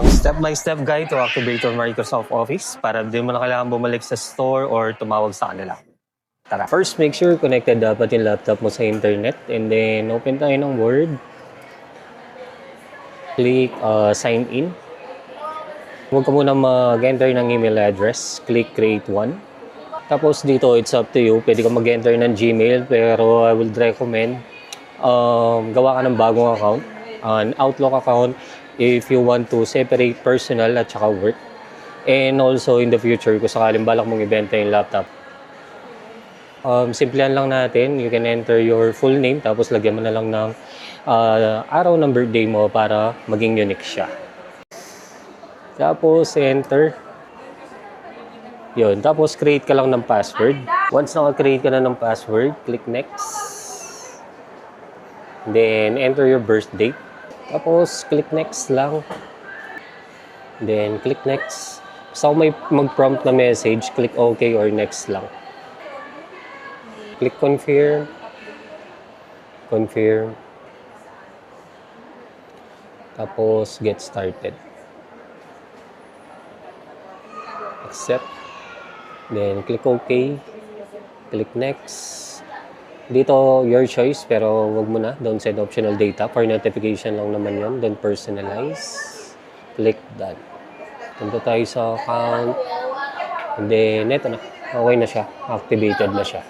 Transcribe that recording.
Step-by-step guide to activate your Microsoft Office para di mo na kailangan bumalik sa store or tumawag sa kanila. Tara. First, make sure connected dapat yung laptop mo sa internet and then open tayo ng Word. Click sign in. Huwag ka muna mag-enter ng email address. Click create one. Tapos dito, it's up to you. Pwede ka mag-enter ng Gmail pero I would recommend gawa ka ng bagong account. An Outlook account if you want to separate personal at saka work. And also in the future, kung sakaling balak mong ibenta yung laptop. Simplihan lang natin. You can enter your full name tapos lagyan mo na lang ng araw ng birthday mo para maging unique siya. Tapos enter. Yun. Tapos create ka lang ng password. Once naka-create ka na ng password, click next. Then enter your birth date. Tapos, click next lang. Then, click next. Basta kung may mag-prompt na message, click OK or next lang. Click confirm. Confirm. Tapos, get started. Accept. Then, click OK. Click next. Dito, your choice, pero wag mo na. Don't send optional data. For notification lang naman yun. Don't personalize. Click done. Punta tayo sa account. And then, eto na. Okay na siya. Activated na siya.